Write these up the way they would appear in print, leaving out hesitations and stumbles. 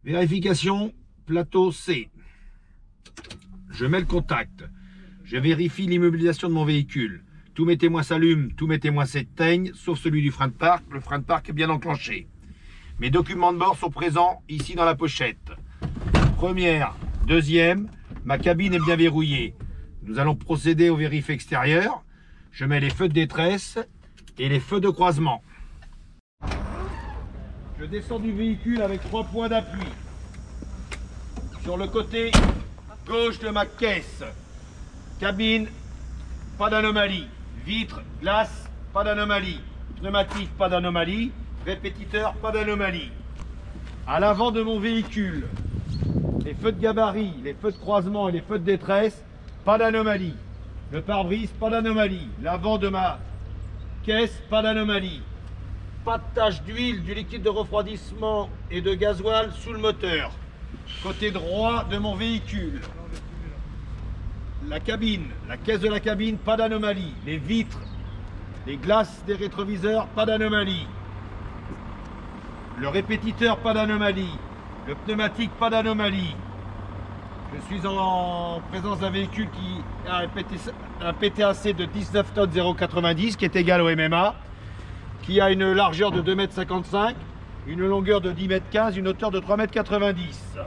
Vérification, plateau C. Je mets le contact. Je vérifie l'immobilisation de mon véhicule. Tous mes témoins s'allument, tous mes témoins s'éteignent, sauf celui du frein de parc. Le frein de parc est bien enclenché. Mes documents de bord sont présents ici dans la pochette. Première, deuxième, ma cabine est bien verrouillée. Nous allons procéder au vérif extérieur. Je mets les feux de détresse et les feux de croisement. Je descends du véhicule avec 3 points d'appui. Sur le côté gauche de ma caisse, cabine, pas d'anomalie. Vitre, glace, pas d'anomalie. Pneumatique, pas d'anomalie. Répétiteur, pas d'anomalie. À l'avant de mon véhicule, les feux de gabarit, les feux de croisement et les feux de détresse, pas d'anomalie. Le pare-brise, pas d'anomalie. L'avant de ma caisse, pas d'anomalie. Pas de tache d'huile, du liquide de refroidissement et de gasoil sous le moteur. Côté droit de mon véhicule. La cabine, la caisse de la cabine, pas d'anomalie. Les vitres, les glaces des rétroviseurs, pas d'anomalie. Le répétiteur, pas d'anomalie. Le pneumatique, pas d'anomalie. Je suis en présence d'un véhicule qui a un PTAC de 19 tonnes 0,90 qui est égal au MMA, qui a une largeur de 2,55 m, une longueur de 10,15 m, une hauteur de 3,90 m.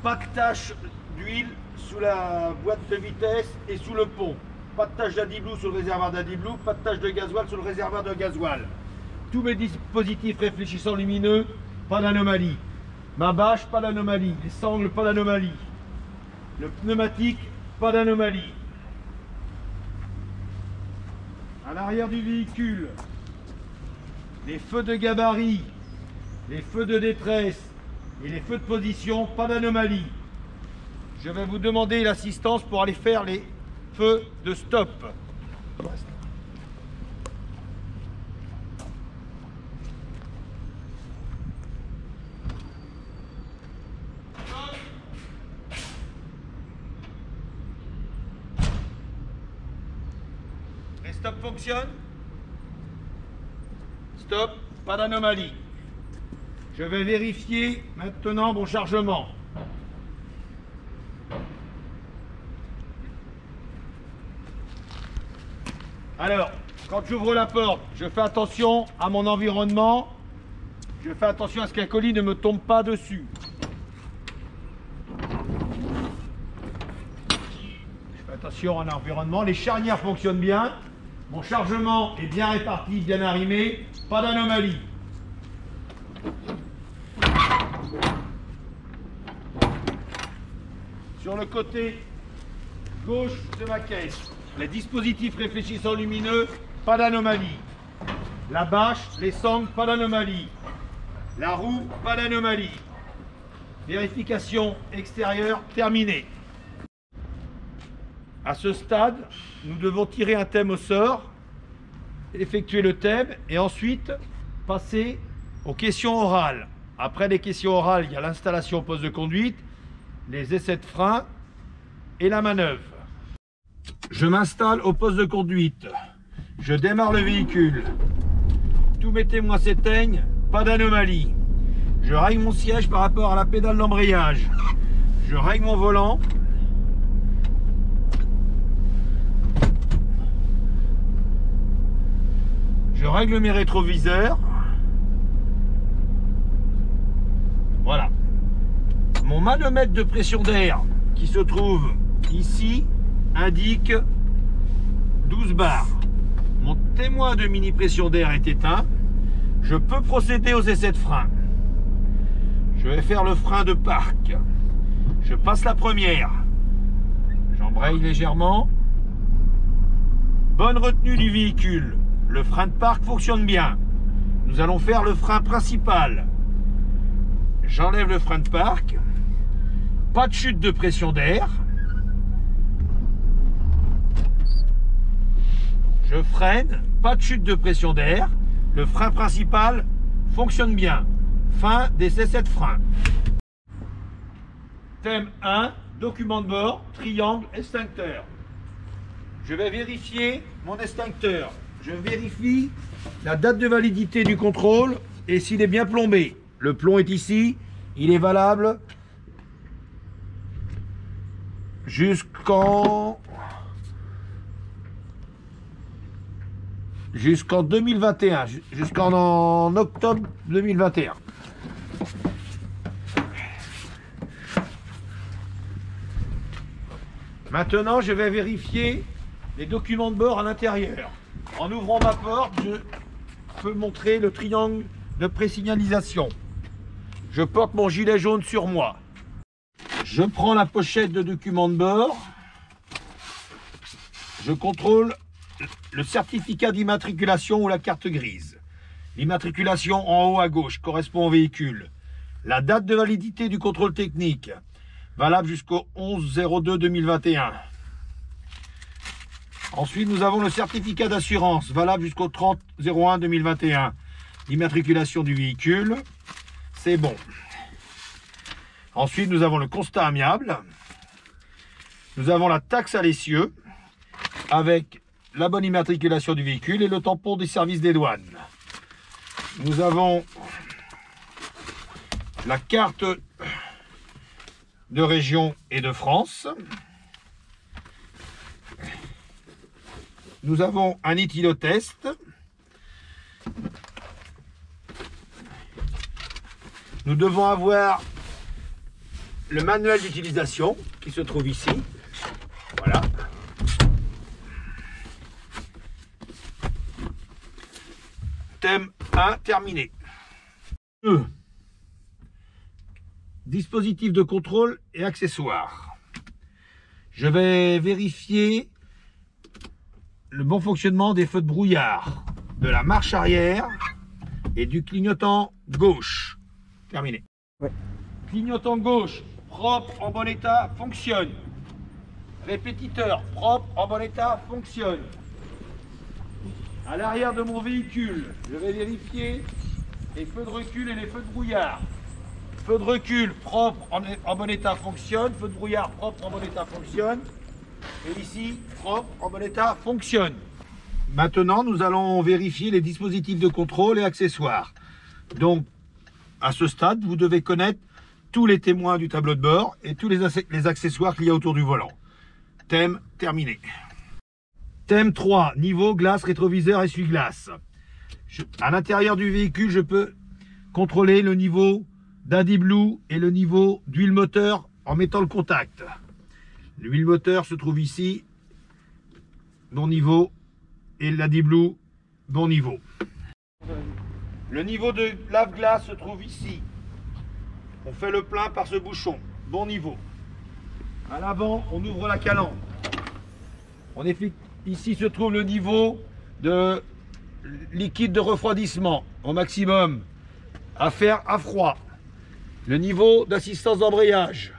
Pas de tache d'huile sous la boîte de vitesse et sous le pont. Pas de tache d'Adiblou sur le réservoir d'Adiblou, pas de tache de gasoil sur le réservoir de gasoil. Tous mes dispositifs réfléchissants lumineux, pas d'anomalie. Ma bâche, pas d'anomalie. Les sangles, pas d'anomalie. Le pneumatique, pas d'anomalie. À l'arrière du véhicule, les feux de gabarit, les feux de détresse et les feux de position, pas d'anomalie. Je vais vous demander l'assistance pour aller faire les feux de stop. Les stops fonctionnent. Stop, pas d'anomalie. Je vais vérifier maintenant mon chargement. Alors, quand j'ouvre la porte, je fais attention à mon environnement. Je fais attention à ce qu'un colis ne me tombe pas dessus. Je fais attention à l'environnement. Les charnières fonctionnent bien. Mon chargement est bien réparti, bien arrimé. Pas d'anomalie. Sur le côté gauche de ma caisse, les dispositifs réfléchissants lumineux, pas d'anomalie. La bâche, les sangles, pas d'anomalie. La roue, pas d'anomalie. Vérification extérieure terminée. À ce stade, nous devons tirer un thème au sort, effectuer le thème et ensuite passer aux questions orales. Après les questions orales, il y a l'installation au poste de conduite, les essais de frein et la manœuvre. Je m'installe au poste de conduite. Je démarre le véhicule. Tous mes témoins s'éteignent, pas d'anomalie. Je règle mon siège par rapport à la pédale d'embrayage. Je règle mon volant. Je règle mes rétroviseurs. Voilà. Mon manomètre de pression d'air qui se trouve ici indique 12 bars. Mon témoin de mini pression d'air est éteint. Je peux procéder aux essais de frein. Je vais faire le frein de parc. Je passe la première. J'embraye légèrement. Bonne retenue du véhicule. Le frein de parc fonctionne bien. Nous allons faire le frein principal. J'enlève le frein de parc. Pas de chute de pression d'air. Je freine. Pas de chute de pression d'air. Le frein principal fonctionne bien. Fin des essais de frein. Thème 1, document de bord, triangle, extincteur. Je vais vérifier mon extincteur. Je vérifie la date de validité du contrôle et s'il est bien plombé. Le plomb est ici, il est valable jusqu'en 2021, jusqu'en octobre 2021. Maintenant, je vais vérifier les documents de bord à l'intérieur. En ouvrant ma porte, je peux montrer le triangle de présignalisation. Je porte mon gilet jaune sur moi. Je prends la pochette de documents de bord. Je contrôle le certificat d'immatriculation ou la carte grise. L'immatriculation en haut à gauche correspond au véhicule. La date de validité du contrôle technique, valable jusqu'au 11/02/2021. Ensuite, nous avons le certificat d'assurance, valable jusqu'au 30/01/2021. L'immatriculation du véhicule, c'est bon. Ensuite, nous avons le constat amiable. Nous avons la taxe à l'essieu, avec la bonne immatriculation du véhicule et le tampon des services des douanes. Nous avons la carte de région et de France. Nous avons un éthylotest. Nous devons avoir le manuel d'utilisation qui se trouve ici. Voilà. Thème 1 terminé. 2. Dispositif de contrôle et accessoires. Je vais vérifier le bon fonctionnement des feux de brouillard, de la marche arrière et du clignotant gauche. Terminé. Ouais. Clignotant gauche, propre, en bon état, fonctionne. Répétiteur, propre, en bon état, fonctionne. À l'arrière de mon véhicule, je vais vérifier les feux de recul et les feux de brouillard. Feu de recul propre, en bon état, fonctionne. Feu de brouillard propre, en bon état, fonctionne. Et ici, propre, en bon état, fonctionne. Maintenant, nous allons vérifier les dispositifs de contrôle et accessoires. Donc, à ce stade, vous devez connaître tous les témoins du tableau de bord et tous les accessoires qu'il y a autour du volant. Thème terminé. Thème 3, niveau glace, rétroviseur, essuie-glace. À l'intérieur du véhicule, je peux contrôler le niveau d'AdBlue et le niveau d'huile moteur en mettant le contact. L'huile moteur se trouve ici, bon niveau, et l'AdBlue, bon niveau. Le niveau de lave-glace se trouve ici. On fait le plein par ce bouchon, bon niveau. À l'avant, on ouvre la calandre. Ici se trouve le niveau de liquide de refroidissement au maximum, à faire à froid. Le niveau d'assistance d'embrayage,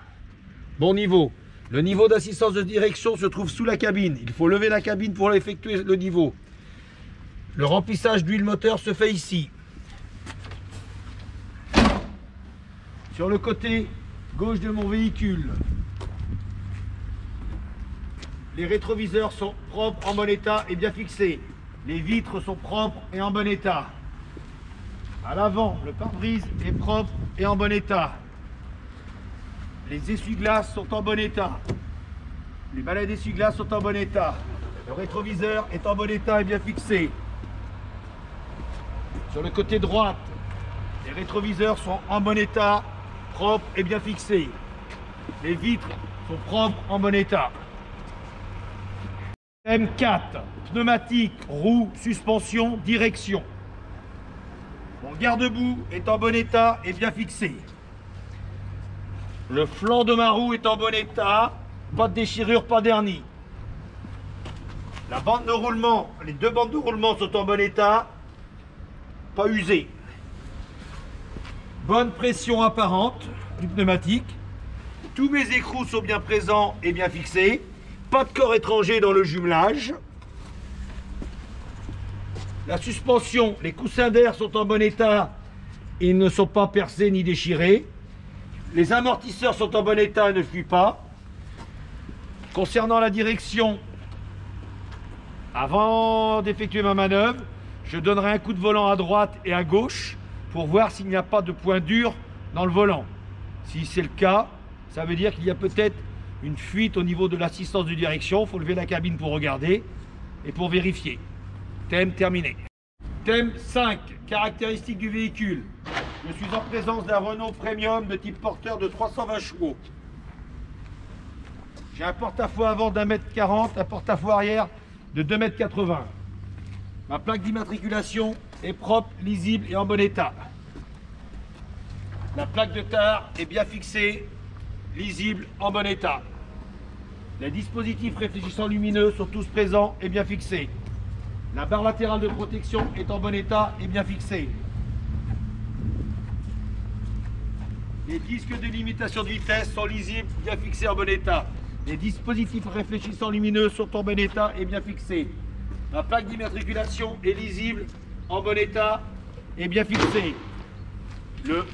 bon niveau. Le niveau d'assistance de direction se trouve sous la cabine. Il faut lever la cabine pour effectuer le niveau. Le remplissage d'huile moteur se fait ici. Sur le côté gauche de mon véhicule, les rétroviseurs sont propres, en bon état et bien fixés. Les vitres sont propres et en bon état. À l'avant, le pare-brise est propre et en bon état. Les essuie-glaces sont en bon état. Les balais d'essuie-glaces sont en bon état. Le rétroviseur est en bon état et bien fixé. Sur le côté droit, les rétroviseurs sont en bon état, propres et bien fixés. Les vitres sont propres, en bon état. M4, pneumatique, roue, suspension, direction. Mon garde-boue est en bon état et bien fixé. Le flanc de ma roue est en bon état, pas de déchirure, pas d'hernie. La bande de roulement, les deux bandes de roulement sont en bon état, pas usées. Bonne pression apparente du pneumatique. Tous mes écrous sont bien présents et bien fixés. Pas de corps étranger dans le jumelage. La suspension, les coussins d'air sont en bon état. Ils ne sont pas percés ni déchirés. Les amortisseurs sont en bon état et ne fuient pas. Concernant la direction, avant d'effectuer ma manœuvre, je donnerai un coup de volant à droite et à gauche pour voir s'il n'y a pas de point dur dans le volant. Si c'est le cas, ça veut dire qu'il y a peut-être une fuite au niveau de l'assistance de direction. Il faut lever la cabine pour regarder et pour vérifier. Thème terminé. Thème 5, caractéristiques du véhicule. Je suis en présence d'un Renault Premium de type porteur de 320 chevaux. J'ai un porte-à-faux avant d'1,40 m, un porte-à-faux arrière de 2,80 m. Ma plaque d'immatriculation est propre, lisible et en bon état. La plaque de tare est bien fixée, lisible, en bon état. Les dispositifs réfléchissants lumineux sont tous présents et bien fixés. La barre latérale de protection est en bon état et bien fixée. Les disques de limitation de vitesse sont lisibles, bien fixés, en bon état. Les dispositifs réfléchissants lumineux sont en bon état et bien fixés. La plaque d'immatriculation est lisible, en bon état et bien fixée. Le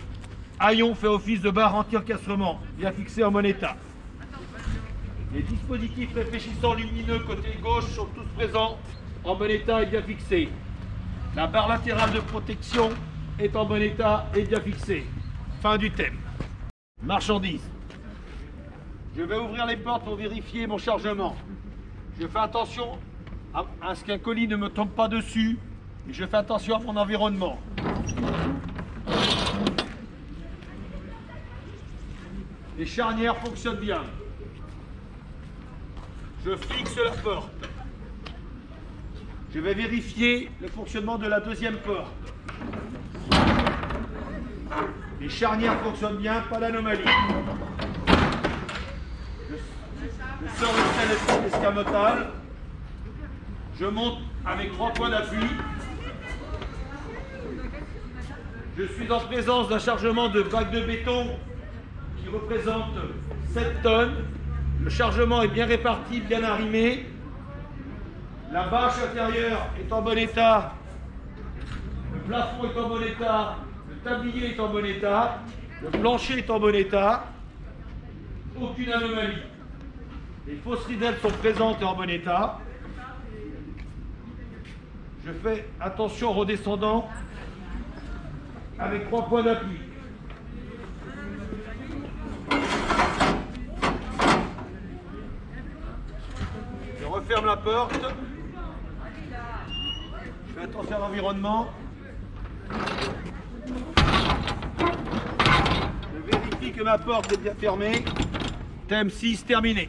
haillon fait office de barre anti-encastrement, bien fixé, en bon état. Les dispositifs réfléchissants lumineux côté gauche sont tous présents, en bon état et bien fixés. La barre latérale de protection est en bon état et bien fixée. Fin du thème. Marchandises. Je vais ouvrir les portes pour vérifier mon chargement. Je fais attention à ce qu'un colis ne me tombe pas dessus et je fais attention à mon environnement. Les charnières fonctionnent bien. Je fixe la porte. Je vais vérifier le fonctionnement de la deuxième porte. Les charnières fonctionnent bien, pas d'anomalie. Je sors le sel escamotal. Je monte avec 3 points d'appui. Je suis en présence d'un chargement de bac de béton qui représente 7 tonnes. Le chargement est bien réparti, bien arrimé. La bâche intérieure est en bon état. Le plafond est en bon état. Le tablier est en bon état. Le plancher est en bon état. Aucune anomalie. Les fausses ridelles sont présentes et en bon état. Je fais attention au redescendant avec 3 points d'appui. Je referme la porte. Je fais attention à l'environnement. Je vérifie que ma porte est bien fermée. Thème 6 terminé.